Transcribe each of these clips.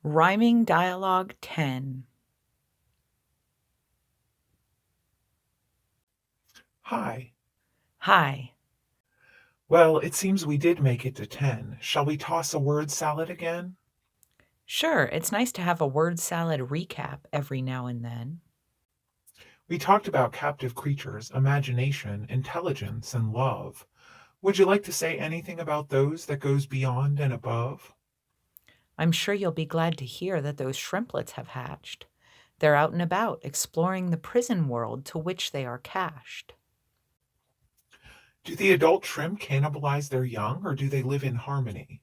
Rhyming Dialogue 10. Hi. Hi. Well, it seems we did make it to 10. Shall we toss a word salad again? Sure, it's nice to have a word salad recap every now and then. We talked about captive creatures, imagination, intelligence, and love. Would you like to say anything about those that goes beyond and above? I'm sure you'll be glad to hear that those shrimplets have hatched. They're out and about, exploring the prison world to which they are cached. Do the adult shrimp cannibalize their young, or do they live in harmony?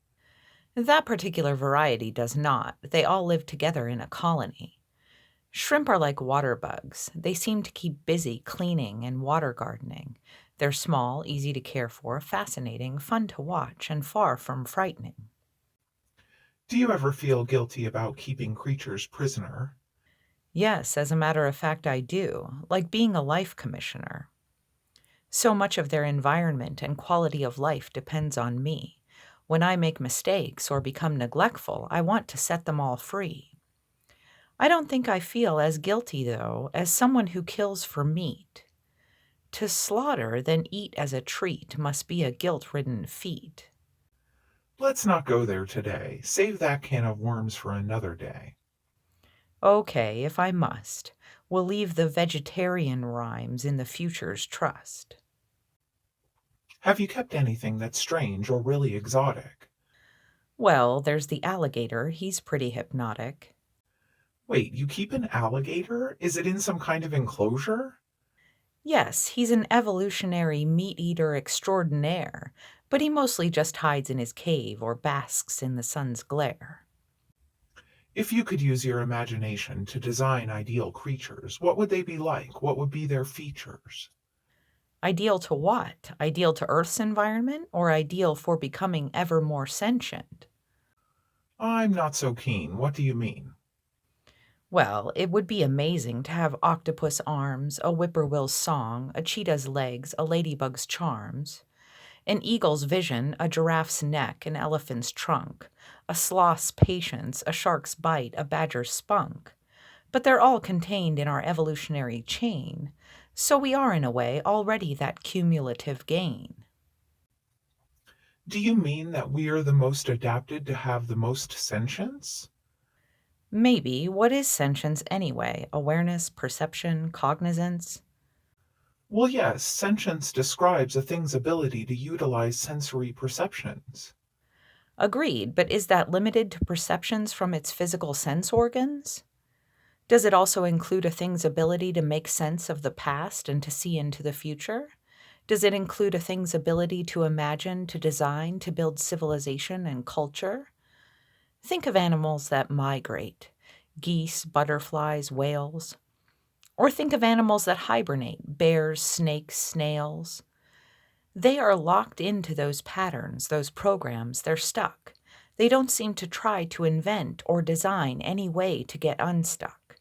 That particular variety does not. They all live together in a colony. Shrimp are like water bugs. They seem to keep busy cleaning and water gardening. They're small, easy to care for, fascinating, fun to watch, and far from frightening. Do you ever feel guilty about keeping creatures prisoner? Yes, as a matter of fact, I do, like being a life commissioner. So much of their environment and quality of life depends on me. When I make mistakes or become neglectful, I want to set them all free. I don't think I feel as guilty, though, as someone who kills for meat. To slaughter, then eat as a treat must be a guilt ridden feat. Let's not go there today. Save that can of worms for another day. Okay, if I must, we'll leave the vegetarian rhymes in the future's trust. Have you kept anything that's strange or really exotic? Well, there's the alligator, he's pretty hypnotic. Wait, you keep an alligator? Is it in some kind of enclosure? Yes, he's an evolutionary meat eater extraordinaire, but he mostly just hides in his cave or basks in the sun's glare. If you could use your imagination to design ideal creatures, what would they be like? What would be their features? Ideal to what? Ideal to Earth's environment or ideal for becoming ever more sentient? I'm not so keen. What do you mean? Well, it would be amazing to have octopus arms, a whippoorwill's song, a cheetah's legs, a ladybug's charms, an eagle's vision, a giraffe's neck, an elephant's trunk, a sloth's patience, a shark's bite, a badger's spunk. But they're all contained in our evolutionary chain, so we are, in a way, already that cumulative gain. Do you mean that we are the most adapted to have the most sentience? Maybe, what is sentience anyway? Awareness, perception, cognizance? Well, yes, sentience describes a thing's ability to utilize sensory perceptions. Agreed, but is that limited to perceptions from its physical sense organs? Does it also include a thing's ability to make sense of the past and to see into the future? Does it include a thing's ability to imagine, to design, to build civilization and culture? Think of animals that migrate: geese, butterflies, whales. Or think of animals that hibernate: bears, snakes, snails. They are locked into those patterns, those programs, they're stuck. They don't seem to try to invent or design any way to get unstuck.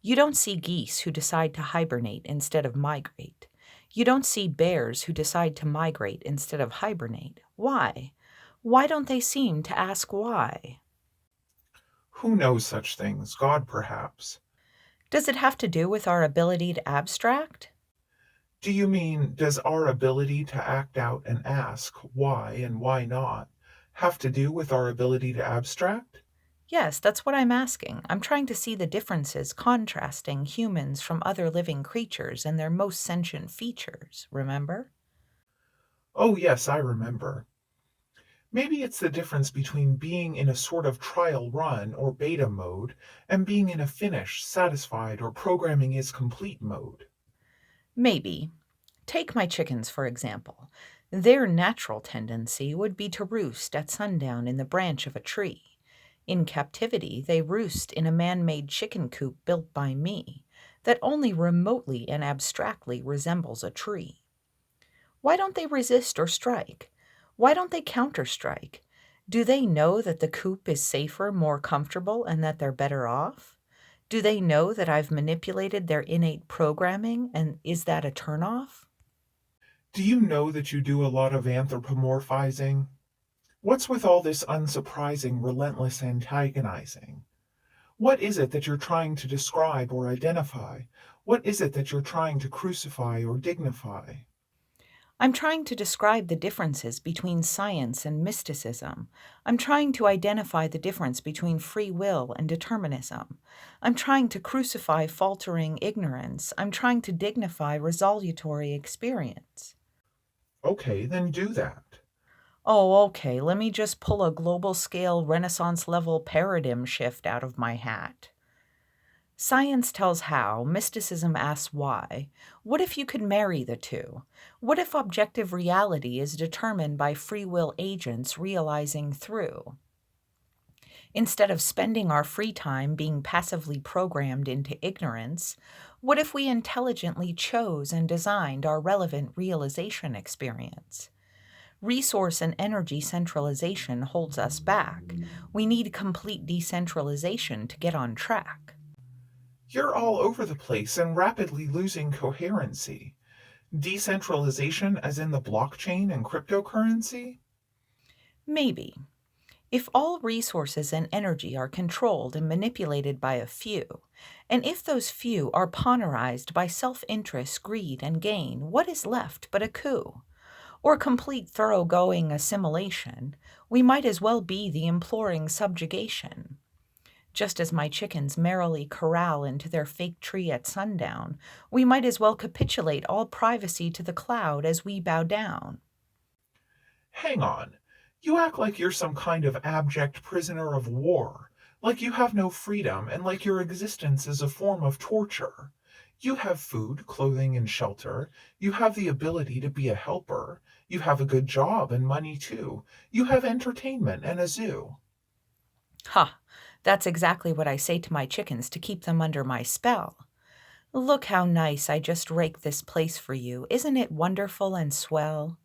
You don't see geese who decide to hibernate instead of migrate. You don't see bears who decide to migrate instead of hibernate. Why? Why don't they seem to ask why? Who knows such things? God, perhaps. Does it have to do with our ability to abstract? Do you mean, does our ability to act out and ask why and why not have to do with our ability to abstract? Yes, that's what I'm asking. I'm trying to see the differences, contrasting humans from other living creatures and their most sentient features, remember? Oh, yes, I remember. Maybe it's the difference between being in a sort of trial run or beta mode and being in a finished, satisfied, or programming is complete mode. Maybe. Take my chickens, for example. Their natural tendency would be to roost at sundown in the branch of a tree. In captivity, they roost in a man made chicken coop built by me that only remotely and abstractly resembles a tree. Why don't they resist or strike? Why don't they counterstrike? Do they know that the coop is safer, more comfortable, and that they're better off? Do they know that I've manipulated their innate programming, and is that a turnoff? Do you know that you do a lot of anthropomorphizing? What's with all this unsurprising, relentless antagonizing? What is it that you're trying to describe or identify? What is it that you're trying to crucify or dignify? I'm trying to describe the differences between science and mysticism. I'm trying to identify the difference between free will and determinism. I'm trying to crucify faltering ignorance. I'm trying to dignify resolutory experience. Okay, then do that. Oh, okay, let me just pull a global scale Renaissance level paradigm shift out of my hat. Science tells how, mysticism asks why. What if you could marry the two? What if objective reality is determined by free will agents realizing through? Instead of spending our free time being passively programmed into ignorance, what if we intelligently chose and designed our relevant realization experience? Resource and energy centralization holds us back. We need complete decentralization to get on track. You're all over the place and rapidly losing coherency. Decentralization, as in the blockchain and cryptocurrency? Maybe. If all resources and energy are controlled and manipulated by a few, and if those few are pawnerized by self interest, greed, and gain, what is left but a coup? Or complete thoroughgoing assimilation? We might as well be the imploring subjugation. Just as my chickens merrily corral into their fake tree at sundown, we might as well capitulate all privacy to the cloud as we bow down. Hang on. You act like you're some kind of abject prisoner of war, like you have no freedom and like your existence is a form of torture. You have food, clothing, and shelter. You have the ability to be a helper. You have a good job and money too. You have entertainment and a zoo. Ha! That's exactly what I say to my chickens to keep them under my spell. Look how nice I just raked this place for you. Isn't it wonderful and swell?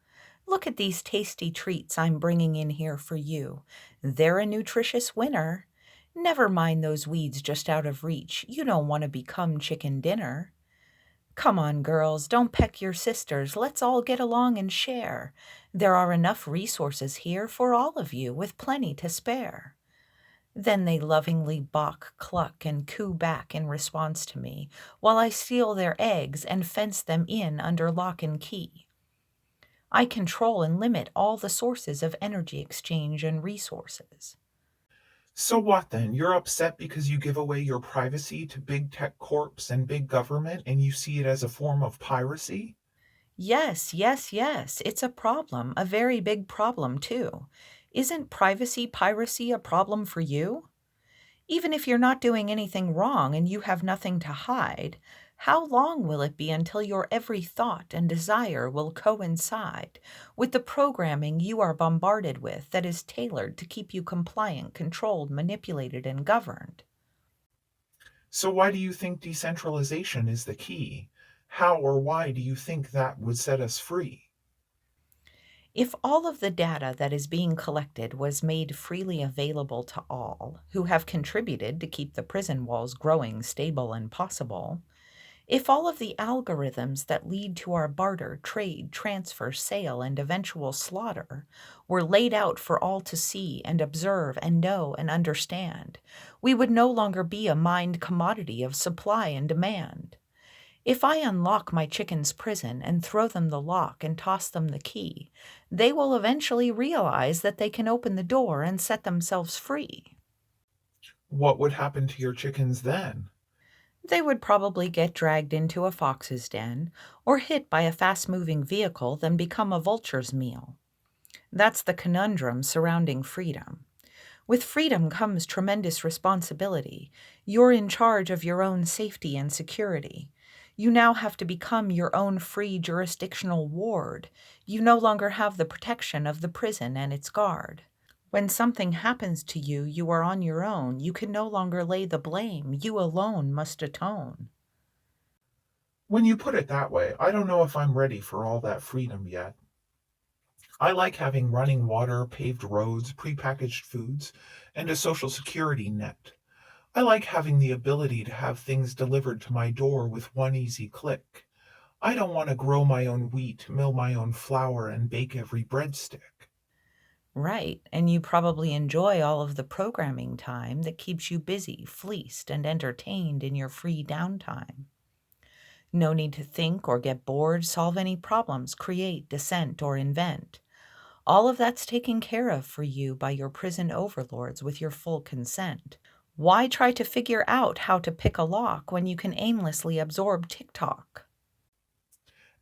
Look at these tasty treats I'm bringing in here for you. They're a nutritious winner. Never mind those weeds just out of reach. You don't want to become chicken dinner. Come on, girls, don't peck your sisters. Let's all get along and share. There are enough resources here for all of you, with plenty to spare. Then they lovingly balk, cluck, and coo back in response to me, while I steal their eggs and fence them in under lock and key. I control and limit all the sources of energy exchange and resources. So what then? You're upset because you give away your privacy to big tech corps and big government and you see it as a form of piracy? Yes, yes, yes, it's a problem, a very big problem, too. Isn't privacy piracy a problem for you? Even if you're not doing anything wrong and you have nothing to hide, how long will it be until your every thought and desire will coincide with the programming you are bombarded with that is tailored to keep you compliant, controlled, manipulated, and governed? So why do you think decentralization is the key? How or why do you think that would set us free? If all of the data that is being collected was made freely available to all who have contributed to keep the prison walls growing stable and possible, if all of the algorithms that lead to our barter, trade, transfer, sale, and eventual slaughter were laid out for all to see and observe and know and understand, we would no longer be a mined commodity of supply and demand. If I unlock my chicken's prison and throw them the lock and toss them the key, they will eventually realize that they can open the door and set themselves free. What would happen to your chickens then? They would probably get dragged into a fox's den or hit by a fast moving vehicle, then become a vulture's meal. That's the conundrum surrounding freedom. With freedom comes tremendous responsibility. You're in charge of your own safety and security. You now have to become your own free jurisdictional ward. You no longer have the protection of the prison and its guard. When something happens to you, you are on your own. You can no longer lay the blame. You alone must atone. When you put it that way, I don't know if I'm ready for all that freedom yet. I like having running water, paved roads, prepackaged foods, and a social security net. I like having the ability to have things delivered to my door with one easy click. I don't want to grow my own wheat, mill my own flour, and bake every breadstick. Right, and you probably enjoy all of the programming time that keeps you busy, fleeced, and entertained in your free downtime. No need to think or get bored, solve any problems, create, dissent, or invent. All of that's taken care of for you by your prison overlords with your full consent. Why try to figure out how to pick a lock when you can aimlessly absorb TikTok?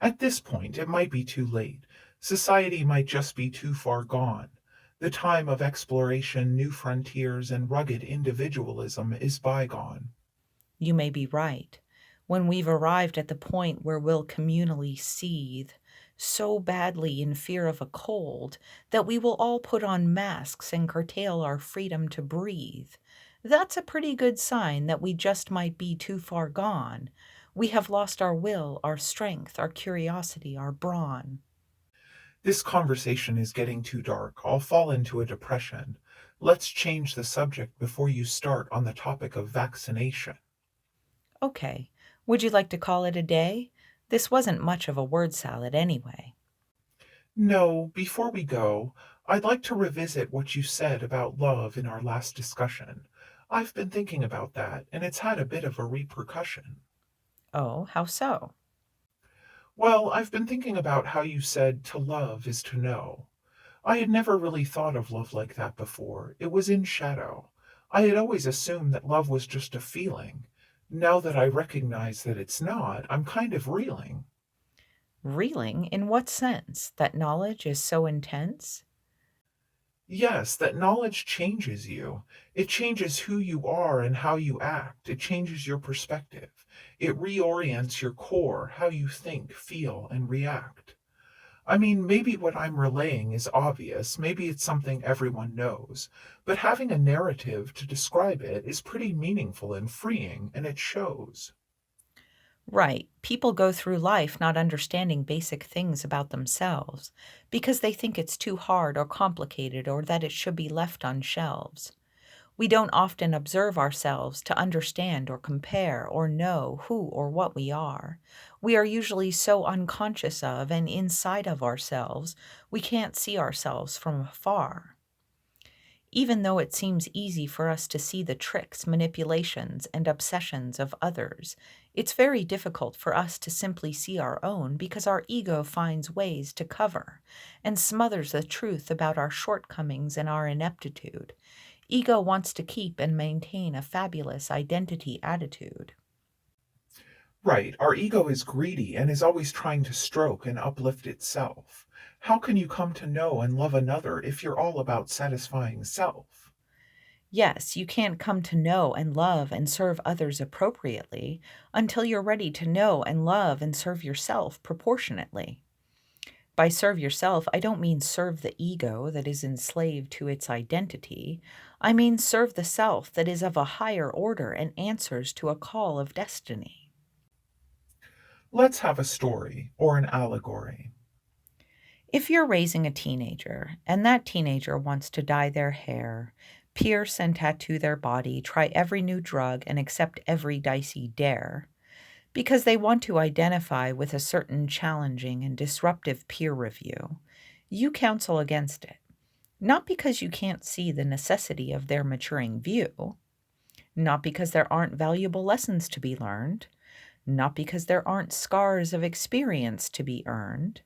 At this point, it might be too late. Society might just be too far gone. The time of exploration, new frontiers, and rugged individualism is bygone. You may be right. When we've arrived at the point where we'll communally seethe so badly in fear of a cold that we will all put on masks and curtail our freedom to breathe, that's a pretty good sign that we just might be too far gone. We have lost our will, our strength, our curiosity, our brawn. This conversation is getting too dark. I'll fall into a depression. Let's change the subject before you start on the topic of vaccination. Okay, would you like to call it a day? This wasn't much of a word salad anyway. No, before we go, I'd like to revisit what you said about love in our last discussion. I've been thinking about that, and it's had a bit of a repercussion. Oh, how so? Well, I've been thinking about how you said to love is to know. I had never really thought of love like that before. It was in shadow. I had always assumed that love was just a feeling. Now that I recognize that it's not, I'm kind of reeling. Reeling? In what sense? That knowledge is so intense? Yes, that knowledge changes you. It changes who you are and how you act. It changes your perspective. It reorients your core, how you think, feel, and react. I mean, maybe what I'm relaying is obvious, maybe it's something everyone knows, but having a narrative to describe it is pretty meaningful and freeing, and it shows. Right. People go through life not understanding basic things about themselves because they think it's too hard or complicated or that it should be left on shelves. We don't often observe ourselves to understand or compare or know who or what we are. We are usually so unconscious of and inside of ourselves, we can't see ourselves from afar. Even though it seems easy for us to see the tricks, manipulations, and obsessions of others, it's very difficult for us to simply see our own because our ego finds ways to cover and smothers the truth about our shortcomings and our ineptitude. Ego wants to keep and maintain a fabulous identity attitude. Right, our ego is greedy and is always trying to stroke and uplift itself. How can you come to know and love another if you're all about satisfying self? Yes, you can't come to know and love and serve others appropriately until you're ready to know and love and serve yourself proportionately. By serve yourself, I don't mean serve the ego that is enslaved to its identity. I mean serve the self that is of a higher order and answers to a call of destiny. Let's have a story or an allegory. If you're raising a teenager and that teenager wants to dye their hair, pierce and tattoo their body, try every new drug, and accept every dicey dare, because they want to identify with a certain challenging and disruptive peer review, you counsel against it. Not because you can't see the necessity of their maturing view, not because there aren't valuable lessons to be learned, not because there aren't scars of experience to be earned,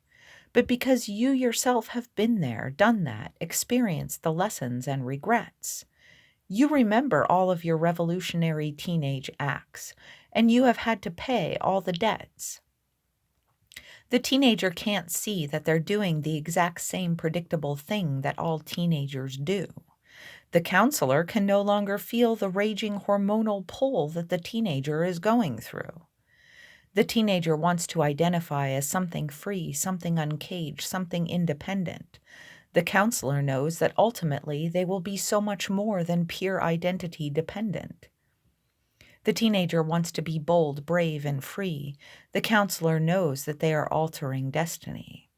but because you yourself have been there, done that, experienced the lessons and regrets. You remember all of your revolutionary teenage acts, and you have had to pay all the debts. The teenager can't see that they're doing the exact same predictable thing that all teenagers do. The counselor can no longer feel the raging hormonal pull that the teenager is going through. The teenager wants to identify as something free, something uncaged, something independent. The counselor knows that ultimately they will be so much more than pure identity dependent. The teenager wants to be bold, brave, and free. The counselor knows that they are altering destiny.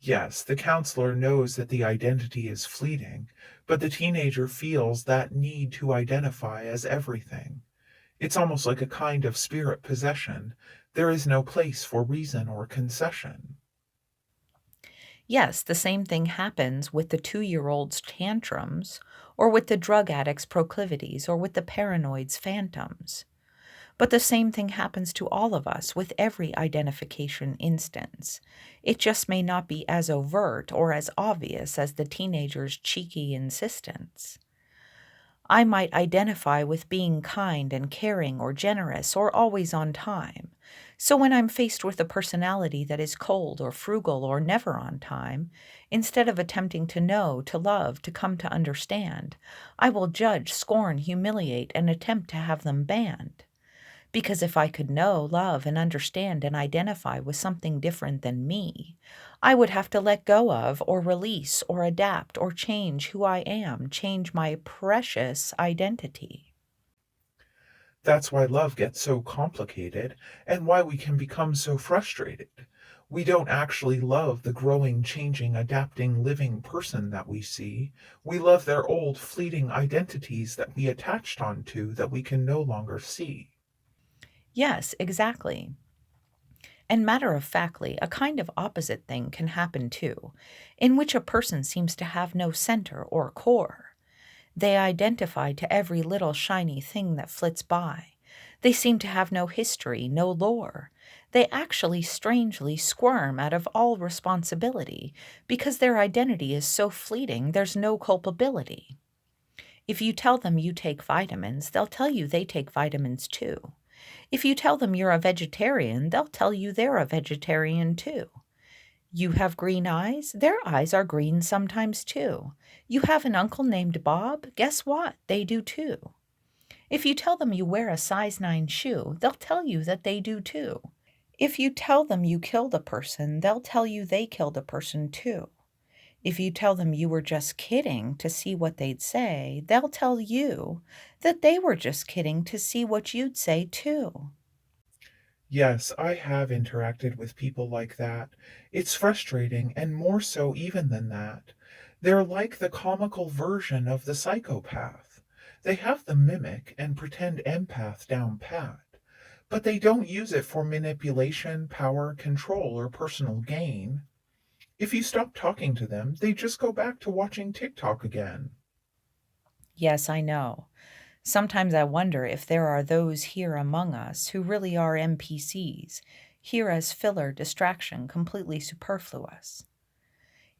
Yes, the counselor knows that the identity is fleeting, but the teenager feels that need to identify as everything. It's almost like a kind of spirit possession. There is no place for reason or concession. Yes, the same thing happens with the 2 year old's tantrums, or with the drug addict's proclivities, or with the paranoid's phantoms. But the same thing happens to all of us with every identification instance. It just may not be as overt or as obvious as the teenager's cheeky insistence. I might identify with being kind and caring or generous or always on time. So when I'm faced with a personality that is cold or frugal or never on time, instead of attempting to know, to love, to come to understand, I will judge, scorn, humiliate, and attempt to have them banned. Because if I could know, love, and understand and identify with something different than me, I would have to let go of, or release, or adapt, or change who I am, change my precious identity. That's why love gets so complicated and why we can become so frustrated. We don't actually love the growing, changing, adapting, living person that we see. We love their old, fleeting identities that we attached onto that we can no longer see. Yes, exactly. And matter of factly, a kind of opposite thing can happen too, in which a person seems to have no center or core. They identify to every little shiny thing that flits by. They seem to have no history, no lore. They actually strangely squirm out of all responsibility because their identity is so fleeting there's no culpability. If you tell them you take vitamins, they'll tell you they take vitamins too. If you tell them you're a vegetarian, they'll tell you they're a vegetarian too. You have green eyes? Their eyes are green sometimes too. You have an uncle named Bob? Guess what? They do too. If you tell them you wear a size 9 shoe, they'll tell you that they do too. If you tell them you killed a person, they'll tell you they killed a person too. If you tell them you were just kidding to see what they'd say, they'll tell you that they were just kidding to see what you'd say too. Yes, I have interacted with people like that. It's frustrating, and more so even than that. They're like the comical version of the psychopath. They have the mimic and pretend empath down pat, but they don't use it for manipulation, power, control, or personal gain. If you stop talking to them, they just go back to watching TikTok again. Yes, I know. Sometimes I wonder if there are those here among us who really are NPCs, here as filler distraction, completely superfluous.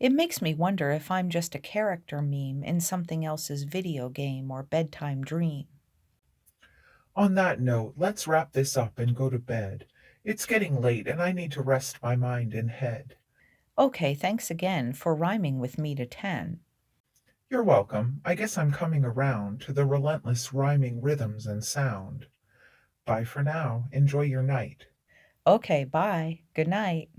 It makes me wonder if I'm just a character meme in something else's video game or bedtime dream. On that note, let's wrap this up and go to bed. It's getting late and I need to rest my mind and head. Okay, thanks again for rhyming with me to 10. You're welcome. I guess I'm coming around to the relentless rhyming rhythms and sound. Bye for now. Enjoy your night. Okay, bye. Good night.